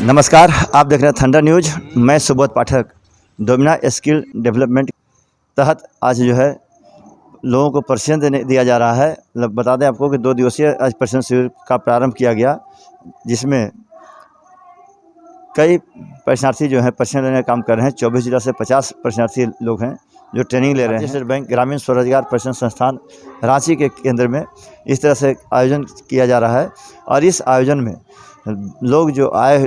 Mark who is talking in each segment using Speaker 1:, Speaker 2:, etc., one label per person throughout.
Speaker 1: नमस्कार, आप देख रहे हैं थंडर न्यूज। मैं सुबोध पाठक। डोमिना स्किल डेवलपमेंट तहत आज जो है लोगों को प्रशिक्षण दिया जा रहा है। बता दें आपको कि 2 दिवसीय आज प्रशिक्षण शिविर का प्रारंभ किया गया, जिसमें कई प्रशिक्षणार्थी जो हैं प्रशिक्षण लेने का काम कर रहे हैं। 24 जिला से 50 प्रशिक्षणार्थी लोग हैं जो ट्रेनिंग ले रहे हैं। स्टेट बैंक ग्रामीण स्वरोजगार प्रशिक्षण संस्थान रांची के केंद्र में इस तरह से आयोजन किया जा रहा है। और इस आयोजन में लोग जो आए,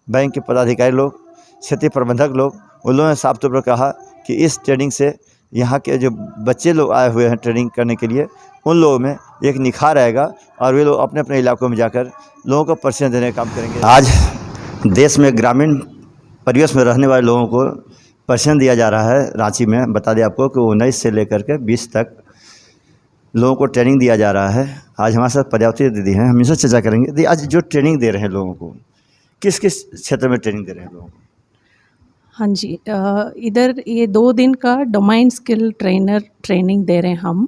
Speaker 1: बैंक के पदाधिकारी लोग, क्षेत्रीय प्रबंधक लोग, उन लोगों ने साफ तौर पर कहा कि इस ट्रेनिंग से यहाँ के जो बच्चे लोग आए हुए हैं ट्रेनिंग करने के लिए, उन लोगों में एक निखार आएगा और वे लोग अपने अपने इलाकों में जाकर लोगों को प्रशिक्षण देने का काम करेंगे। आज देश में ग्रामीण परिवेश में रहने वाले लोगों को प्रशिक्षण दिया जा रहा है रांची में। बता दें आपको कि 19 से लेकर के 20 तक लोगों को ट्रेनिंग दिया जा रहा है। आज हमारे साथ प्रजापति दीदी हैं, हम इनसे चर्चा करेंगे। दी, आज जो ट्रेनिंग दे रहे हैं लोगों को, किस किस क्षेत्र में ट्रेनिंग दे रहे हैं लोगों को?
Speaker 2: हाँ जी, इधर ये 2 दिन का डोमाइन स्किल ट्रेनिंग दे रहे हैं हम।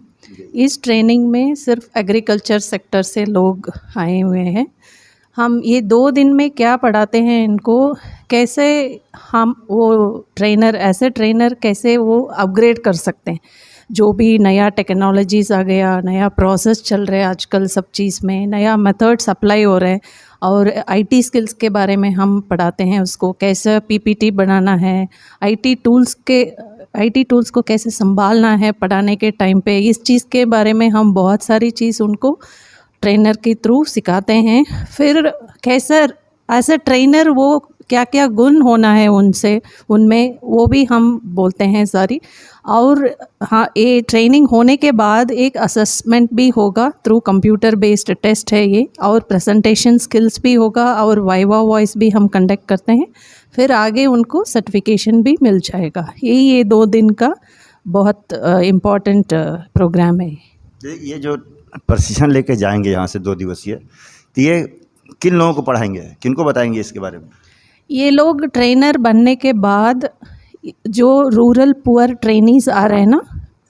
Speaker 2: इस ट्रेनिंग में सिर्फ एग्रीकल्चर सेक्टर से लोग आए हुए हैं। हम ये 2 दिन में क्या पढ़ाते हैं इनको, कैसे हम वो ट्रेनर कैसे वो अपग्रेड कर सकते हैं। जो भी नया टेक्नोलॉजीज़ आ गया, नया प्रोसेस चल रहा है आजकल सब चीज़ में, नया मेथड्स अप्लाई हो रहे हैं। और आईटी स्किल्स के बारे में हम पढ़ाते हैं उसको, कैसे पीपीटी बनाना है, आईटी टूल्स को कैसे संभालना है पढ़ाने के टाइम पे। इस चीज़ के बारे में हम बहुत सारी चीज़ उनको ट्रेनर के थ्रू सिखाते हैं। फिर कैसे एज ए ट्रेनर वो क्या क्या गुण होना है उनमें वो भी हम बोलते हैं सारी। और हाँ, ये ट्रेनिंग होने के बाद एक असेसमेंट भी होगा थ्रू कंप्यूटर बेस्ड टेस्ट है ये, और प्रेजेंटेशन स्किल्स भी होगा और वाइवा वॉइस भी हम कंडक्ट करते हैं। फिर आगे उनको सर्टिफिकेशन भी मिल जाएगा। ये 2 दिन का बहुत इम्पॉर्टेंट प्रोग्राम है।
Speaker 1: ये जो प्रशिक्षण लेके जाएंगे यहाँ से 2 दिवसीय, तो ये किन लोगों को पढ़ाएंगे, किनको बताएंगे इसके बारे में?
Speaker 2: ये लोग ट्रेनर बनने के बाद जो रूरल पुअर ट्रेनीज आ रहे हैं ना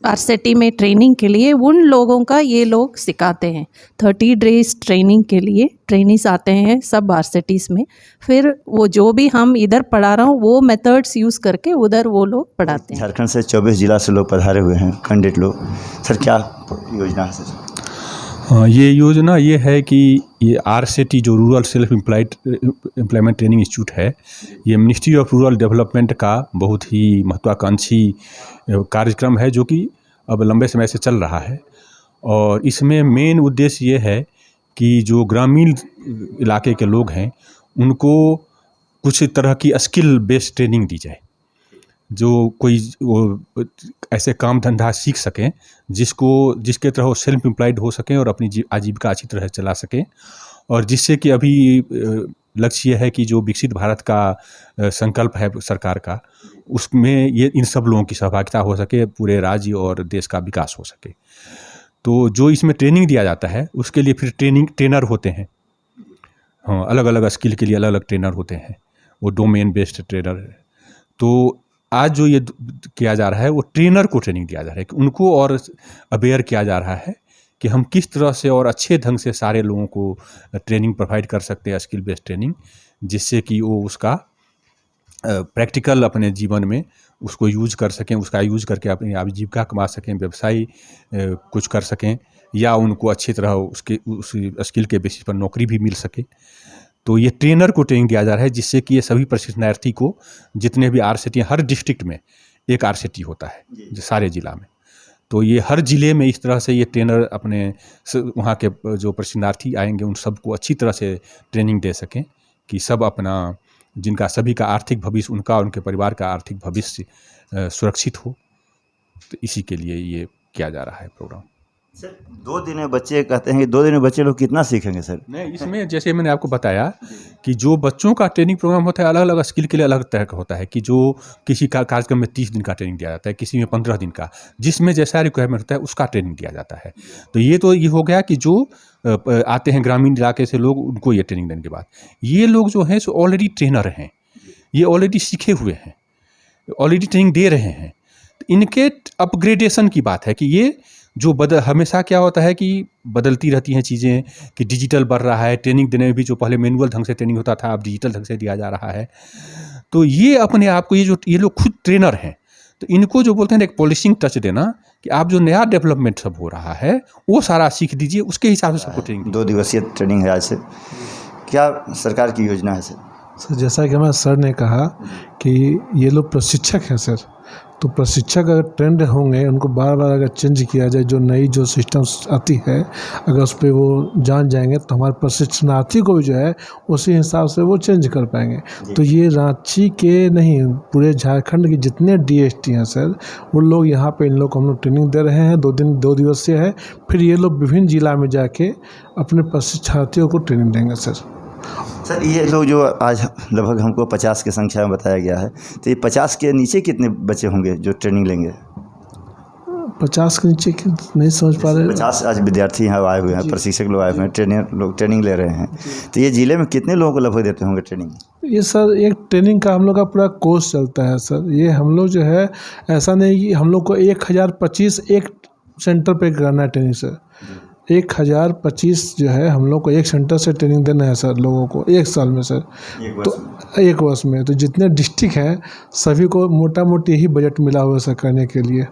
Speaker 2: आरसेटी में ट्रेनिंग के लिए, उन लोगों का ये लोग सिखाते हैं। 30 डेज ट्रेनिंग के लिए ट्रेनीज आते हैं सब आरसेटीज़ में। फिर वो जो भी हम इधर पढ़ा रहा हूँ वो मेथड्स यूज़ करके उधर वो लोग पढ़ाते हैं।
Speaker 1: झारखंड से 24 जिला से लोग पधारे हुए हैं, कैंडिडेट लोग। सर, क्या योजना है सर?
Speaker 3: ये योजना ये है कि ये आरसेटी जो rural self employment training institute है, ये मिनिस्ट्री ऑफ रूरल डेवलपमेंट का बहुत ही महत्वाकांक्षी कार्यक्रम है, जो कि अब लंबे समय से चल रहा है। और इसमें मेन उद्देश्य ये है कि जो ग्रामीण इलाके के लोग हैं उनको कुछ तरह की स्किल बेस्ड ट्रेनिंग दी जाए, जो कोई वो ऐसे काम धंधा सीख सकें जिसके तरह वो सेल्फ एम्प्लॉयड हो सकें और अपनी आजीविका अच्छी तरह चला सकें। और जिससे कि अभी लक्ष्य ये है कि जो विकसित भारत का संकल्प है सरकार का, उसमें ये इन सब लोगों की सहभागिता हो सके, पूरे राज्य और देश का विकास हो सके। तो जो इसमें ट्रेनिंग दिया जाता है उसके लिए फिर ट्रेनर होते हैं। हाँ, अलग अलग स्किल के लिए अलग अलग ट्रेनर होते हैं, वो डोमेन बेस्ड ट्रेनर है। तो आज जो ये किया जा रहा है वो ट्रेनर को ट्रेनिंग दिया जा रहा है कि उनको और अवेयर किया जा रहा है कि हम किस तरह से और अच्छे ढंग से सारे लोगों को ट्रेनिंग प्रोवाइड कर सकते हैं, स्किल बेस्ड ट्रेनिंग, जिससे कि वो उसका प्रैक्टिकल अपने जीवन में उसको यूज कर सकें, उसका यूज करके अपनी आजीविका कमा सकें, व्यवसाय कुछ कर सकें, या उनको अच्छी तरह उस स्किल के बेसिस पर नौकरी भी मिल सके। तो ये ट्रेनर को ट्रेनिंग दिया जा रहा है, जिससे कि ये सभी प्रशिक्षणार्थी को, जितने भी आरसेटी, हर डिस्ट्रिक्ट में एक आरसेटी होता है जो सारे जिला में, तो ये हर ज़िले में इस तरह से ये ट्रेनर अपने वहाँ के जो प्रशिक्षणार्थी आएंगे उन सबको अच्छी तरह से ट्रेनिंग दे सकें कि सब अपना, जिनका सभी का आर्थिक भविष्य, उनका और उनके परिवार का आर्थिक भविष्य सुरक्षित हो। तो इसी के लिए ये किया जा रहा है प्रोग्राम।
Speaker 1: सर, 2 दिन में बच्चे कहते हैं कि 2 दिन में बच्चे लोग कितना सीखेंगे सर?
Speaker 3: नहीं, इसमें जैसे मैंने आपको बताया कि जो बच्चों का ट्रेनिंग प्रोग्राम होता है अलग अलग स्किल के लिए अलग तरह का होता है, कि जो किसी का कार्यक्रम में 30 दिन का ट्रेनिंग दिया जाता है, किसी में 15 दिन का, जिसमें जैसा रिक्वायरमेंट होता है उसका ट्रेनिंग दिया जाता है। तो ये हो गया कि जो आते हैं ग्रामीण इलाके से लोग, उनको ये ट्रेनिंग देने के बाद ये लोग जो हैं सो ऑलरेडी ट्रेनर हैं, ये ऑलरेडी सीखे हुए हैं, ऑलरेडी ट्रेनिंग दे रहे हैं। इनके अपग्रेडेशन की बात है कि ये जो हमेशा क्या होता है कि बदलती रहती हैं चीज़ें, कि डिजिटल बढ़ रहा है, ट्रेनिंग देने में भी जो पहले मैनुअल ढंग से ट्रेनिंग होता था अब डिजिटल ढंग से दिया जा रहा है। तो ये अपने आप को ये लोग खुद ट्रेनर हैं, तो इनको जो बोलते हैं एक पॉलिशिंग टच देना कि आप जो नया डेवलपमेंट सब हो रहा है वो सारा सीख दीजिए, उसके हिसाब से सबको ट्रेनिंग
Speaker 1: 2 दिवसीय ट्रेनिंग है आज से। क्या सरकार की योजना है सर?
Speaker 4: सर जैसा कि हमारे सर ने कहा कि ये लोग प्रशिक्षक हैं सर, तो प्रशिक्षक अगर ट्रेंड होंगे, उनको बार बार अगर चेंज किया जाए, जो नई जो सिस्टम्स आती है अगर उस पर वो जान जाएंगे तो हमारे प्रशिक्षणार्थी को भी जो है उसी हिसाब से वो चेंज कर पाएंगे। तो ये रांची के नहीं, पूरे झारखंड के जितने DST हैं सर, वो लोग यहाँ पे इन लोग को हम लोग ट्रेनिंग दे रहे हैं। 2 दिवसीय है। फिर ये लोग विभिन्न जिला में जाके अपने प्रशिक्षणार्थियों को ट्रेनिंग देंगे सर।
Speaker 1: सर ये लोग जो आज लगभग हमको 50 की संख्या में बताया गया है, तो ये 50 के नीचे कितने बच्चे होंगे जो ट्रेनिंग लेंगे?
Speaker 4: 50 के नीचे नहीं समझ पा रहे।
Speaker 1: 50 आज विद्यार्थी यहाँ आए हुए हैं, प्रशिक्षक लोग आए हुए हैं, ट्रेनर लोग ट्रेनिंग ले रहे हैं। तो ये ज़िले में कितने लोगों को लगभग देते होंगे ट्रेनिंग?
Speaker 4: ये सर एक ट्रेनिंग का हम लोग का पूरा कोर्स चलता है सर। ये हम लोग जो है ऐसा नहीं कि हम लोग को 1025 एक सेंटर पे करना है ट्रेनिंग सर। 1025 जो है हम लोग को एक सेंटर से ट्रेनिंग देना है सर लोगों को 1 साल में सर। तो 1 वर्ष में तो जितने डिस्ट्रिक्ट हैं सभी को मोटा मोटी यही बजट मिला हुआ है सर करने के लिए,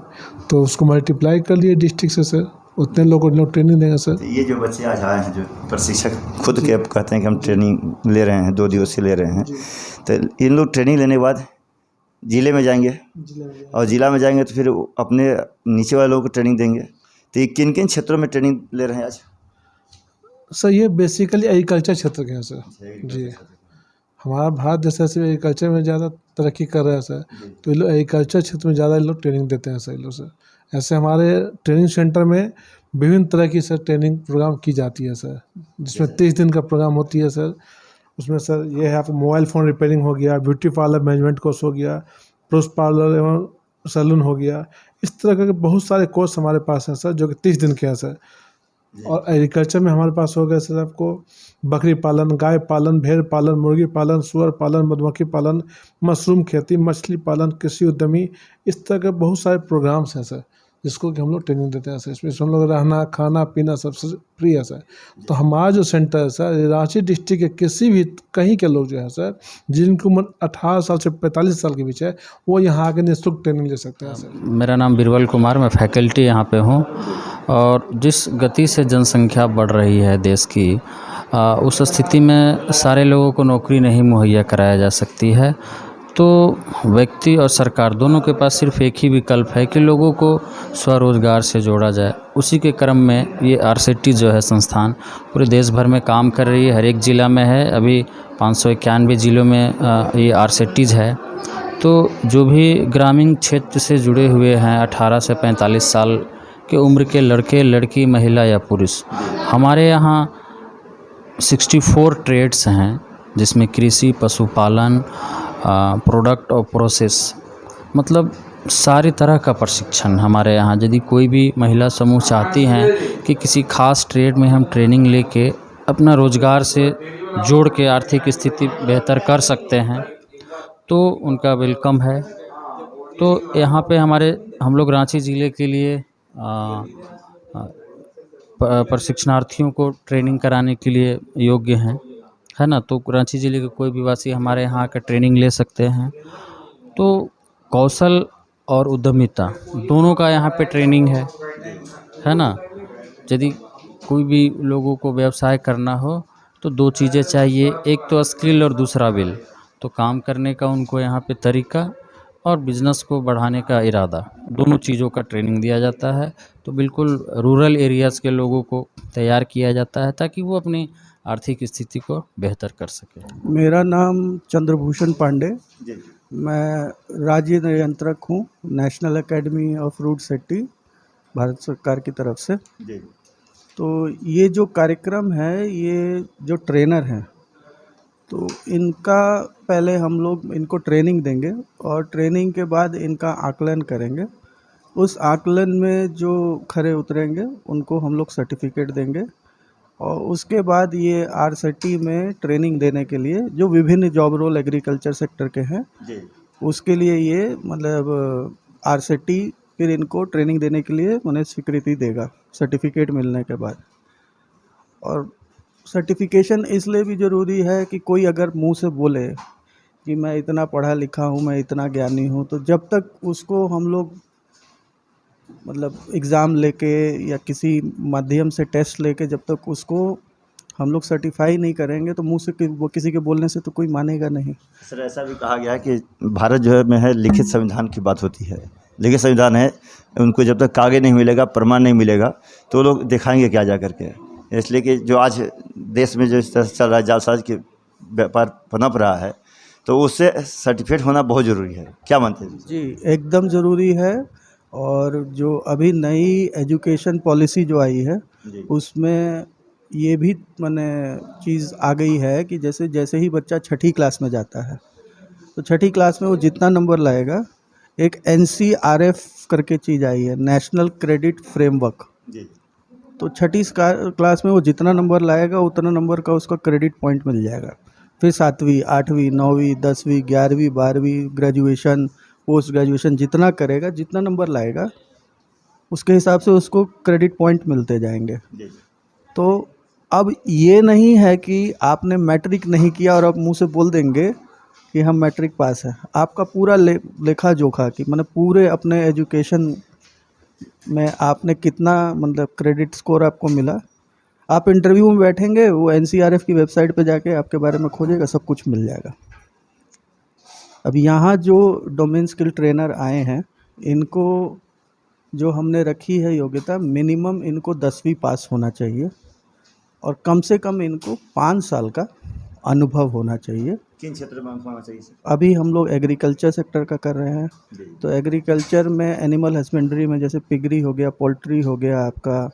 Speaker 4: तो उसको मल्टीप्लाई कर लिए डिस्ट्रिक्ट से सर, उतने लोगों को ट्रेनिंग देंगे सर।
Speaker 1: तो ये जो बच्चे आज आए हैं, जो प्रशिक्षक खुद के अब कहते हैं कि हम ट्रेनिंग ले रहे हैं, 2 दिवसीय ले रहे हैं, तो इन लोग ट्रेनिंग लेने के बाद ज़िले में जाएंगे और ज़िला में जाएंगे तो फिर अपने नीचे वाले लोगों को ट्रेनिंग देंगे। तो ये किन किन क्षेत्रों में ट्रेनिंग ले रहे हैं आज?
Speaker 4: सर ये बेसिकली एग्रीकल्चर क्षेत्र के हैं सर जी। हमारा भारत देश से एग्रीकल्चर में ज़्यादा तरक्की कर रहा है सर, तो ये लोग एग्रीकल्चर क्षेत्र में ज़्यादा लोग ट्रेनिंग देते हैं सर ये लोग सर। ऐसे हमारे ट्रेनिंग सेंटर में विभिन्न तरह की सर ट्रेनिंग प्रोग्राम की जाती है सर, जिसमें 30 दिन का प्रोग्राम होती है सर। उसमें सर ये है आपको मोबाइल फ़ोन रिपेयरिंग हो गया, ब्यूटी पार्लर मैनेजमेंट कोर्स हो गया, पुरुष पार्लर एवं सैलून हो गया। इस तरह के बहुत सारे कोर्स हमारे पास हैं सर, जो कि 30 दिन के हैं सर। और एग्रीकल्चर में हमारे पास हो गया सर आपको बकरी पालन, गाय पालन, भेड़ पालन, मुर्गी पालन, सुअर पालन, मधुमक्खी पालन, मशरूम खेती, मछली पालन, कृषि उद्यमी, इस तरह के बहुत सारे प्रोग्राम्स हैं सर, जिसको कि हम लोग ट्रेनिंग देते हैं सर। इसमें हम लोग रहना खाना पीना सबसे फ्री है सर। तो हमारा जो सेंटर है सर, रांची डिस्ट्रिक्ट के किसी भी कहीं के लोग जो है सर, जिनकी उम्र 18 साल से 45 साल के बीच है, वो यहाँ आके निःशुल्क ट्रेनिंग ले सकते हैं सर।
Speaker 5: मेरा नाम बिरबल कुमार, मैं फैकल्टी यहाँ पे हूँ। और जिस गति से जनसंख्या बढ़ रही है देश की, उस स्थिति में सारे लोगों को नौकरी नहीं मुहैया कराया जा सकती है। तो व्यक्ति और सरकार दोनों के पास सिर्फ एक ही विकल्प है कि लोगों को स्वरोजगार से जोड़ा जाए। उसी के क्रम में ये RCT जो है संस्थान पूरे देश भर में काम कर रही है, हर एक ज़िला में है। अभी 591 ज़िलों में ये RCTs है। तो जो भी ग्रामीण क्षेत्र से जुड़े हुए हैं 18 से 45 साल के उम्र के लड़के लड़की, महिला या पुरुष, हमारे यहाँ 64 ट्रेड्स हैं, जिसमें कृषि, पशुपालन, प्रोडक्ट और प्रोसेस, मतलब सारी तरह का प्रशिक्षण हमारे यहाँ। यदि कोई भी महिला समूह चाहती हैं कि किसी खास ट्रेड में हम ट्रेनिंग लेके अपना रोज़गार से जोड़ के आर्थिक स्थिति बेहतर कर सकते हैं, तो उनका वेलकम है। तो यहाँ पे हम लोग रांची ज़िले के लिए प्रशिक्षणार्थियों को ट्रेनिंग कराने के लिए योग्य हैं, है ना। तो रांची ज़िले के कोई भी वासी हमारे यहाँ का ट्रेनिंग ले सकते हैं। तो कौशल और उद्यमिता दोनों का यहाँ पे ट्रेनिंग है ना। यदि कोई भी लोगों को व्यवसाय करना हो तो 2 चीज़ें चाहिए, एक तो स्किल और दूसरा विल। तो काम करने का उनको यहाँ पे तरीका और बिज़नेस को बढ़ाने का इरादा, दोनों चीज़ों का ट्रेनिंग दिया जाता है। तो बिल्कुल रूरल एरियाज़ के लोगों को तैयार किया जाता है ताकि वो अपनी आर्थिक स्थिति को बेहतर कर सके।
Speaker 6: मेरा नाम चंद्रभूषण पांडे, मैं राज्य नियंत्रक हूँ national academy of route safety, Bharat सरकार की तरफ से। तो ये जो कार्यक्रम है, ये जो ट्रेनर हैं, तो इनका पहले हम लोग इनको ट्रेनिंग देंगे और ट्रेनिंग के बाद इनका आकलन करेंगे। उस आकलन में जो खरे उतरेंगे उनको हम लोग सर्टिफिकेट देंगे। और उसके बाद ये RCT में ट्रेनिंग देने के लिए जो विभिन्न जॉब रोल एग्रीकल्चर सेक्टर के हैं, उसके लिए ये मतलब RCT फिर इनको ट्रेनिंग देने के लिए मैंने स्वीकृति देगा सर्टिफिकेट मिलने के बाद। और सर्टिफिकेशन इसलिए भी ज़रूरी है कि कोई अगर मुंह से बोले कि मैं इतना पढ़ा लिखा हूँ, मैं इतना ज्ञानी हूँ, तो जब तक उसको हम लोग मतलब एग्ज़ाम लेके या किसी माध्यम से टेस्ट लेके जब तक उसको हम लोग सर्टिफाई नहीं करेंगे तो मुंह से वो किसी के बोलने से तो कोई मानेगा नहीं।
Speaker 1: सर ऐसा भी कहा गया है कि भारत जो है में है लिखित संविधान की बात होती है। लिखित संविधान है, उनको जब तक कागज नहीं मिलेगा, प्रमाण नहीं मिलेगा तो वो लोग दिखाएंगे क्या जा करके। इसलिए कि जो आज देश में जो इस तरह से चल रहा है, जालसाज के व्यापार पनप रहा है, तो उससे सर्टिफिकेट होना बहुत ज़रूरी है। क्या मानते हैं?
Speaker 6: जी एकदम ज़रूरी है। और जो अभी नई एजुकेशन पॉलिसी जो आई है उसमें ये भी मैंने चीज़ आ गई है कि जैसे जैसे ही बच्चा छठी क्लास में जाता है तो छठी क्लास में वो जितना नंबर लाएगा, एक NCRF करके चीज़ आई है, नेशनल क्रेडिट फ्रेमवर्क। तो छठी क्लास में वो जितना नंबर लाएगा उतना नंबर का उसका क्रेडिट पॉइंट मिल जाएगा। फिर 7वीं 8वीं 9वीं 10वीं 11वीं 12वीं ग्रेजुएशन पोस्ट ग्रेजुएशन जितना करेगा, जितना नंबर लाएगा उसके हिसाब से उसको क्रेडिट पॉइंट मिलते जाएंगे। तो अब ये नहीं है कि आपने मैट्रिक नहीं किया और अब मुंह से बोल देंगे कि हम मैट्रिक पास है। आपका पूरा लेखा जोखा कि मतलब पूरे अपने एजुकेशन में आपने कितना मतलब क्रेडिट स्कोर आपको मिला, आप इंटरव्यू में बैठेंगे वो NCRF की वेबसाइट पे जाके आपके बारे में खोजेगा, सब कुछ मिल जाएगा। अब यहाँ जो डोमेन स्किल ट्रेनर आए हैं इनको जो हमने रखी है योग्यता, मिनिमम इनको 10वीं पास होना चाहिए और कम से कम इनको 5 साल का अनुभव होना चाहिए।
Speaker 1: किन क्षेत्र में होना चाहिए सर?
Speaker 6: अभी हम लोग एग्रीकल्चर सेक्टर का कर रहे हैं, तो एग्रीकल्चर में एनिमल हस्बेंड्री में जैसे पिगरी हो गया, पोल्ट्री हो गया आपका,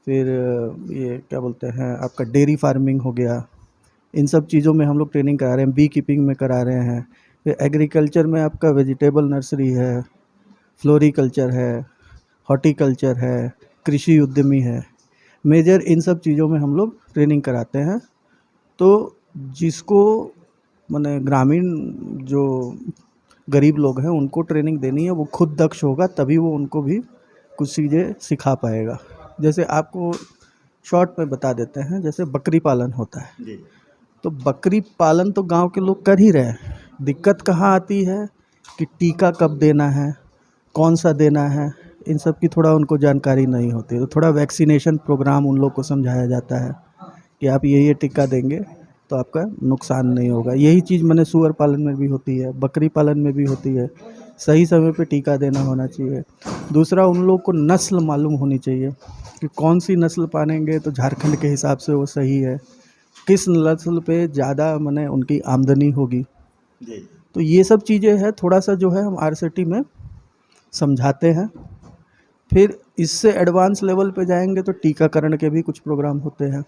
Speaker 6: फिर ये क्या बोलते हैं आपका डेयरी फार्मिंग हो गया, इन सब चीज़ों में हम लोग ट्रेनिंग करा रहे हैं। बी कीपिंग में करा रहे हैं। फिर एग्रीकल्चर में आपका वेजिटेबल नर्सरी है, फ्लोरिकल्चर है, हॉर्टिकल्चर है, कृषि उद्यमी है। मेजर इन सब चीज़ों में हम लोग ट्रेनिंग कराते हैं। तो जिसको माने ग्रामीण जो गरीब लोग हैं उनको ट्रेनिंग देनी है, वो खुद दक्ष होगा तभी वो उनको भी कुछ चीज़ें सिखा पाएगा। जैसे आपको शॉर्ट में बता देते हैं, जैसे बकरी पालन होता है, तो बकरी पालन तो गांव के लोग कर ही रहे हैं। दिक्कत कहाँ आती है कि टीका कब देना है, कौन सा देना है, इन सब की थोड़ा उनको जानकारी नहीं होती। तो थोड़ा वैक्सीनेशन प्रोग्राम उन लोग को समझाया जाता है कि आप ये टीका देंगे तो आपका नुकसान नहीं होगा। यही चीज़ मैंने सुअर पालन में भी होती है, बकरी पालन में भी होती है। सही समय पे टीका देना होना चाहिए। दूसरा, उन लोग को नस्ल मालूम होनी चाहिए कि कौन सी नस्ल पालेंगे तो झारखंड के हिसाब से वो सही है, किस नस्ल पे ज़्यादा माने उनकी आमदनी होगी। तो ये सब चीज़ें हैं, थोड़ा सा जो है हम RCT में समझाते हैं। फिर इससे एडवांस लेवल पे जाएंगे तो टीकाकरण के भी कुछ प्रोग्राम होते हैं।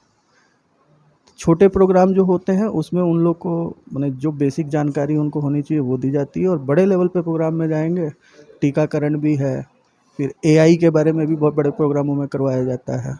Speaker 6: छोटे प्रोग्राम जो होते हैं उसमें उन लोग को माने जो बेसिक जानकारी उनको होनी चाहिए वो दी जाती है। और बड़े लेवल पे प्रोग्राम में जाएंगे टीकाकरण भी है, फिर AI के बारे में भी बहुत बड़े प्रोग्रामों में करवाया जाता है।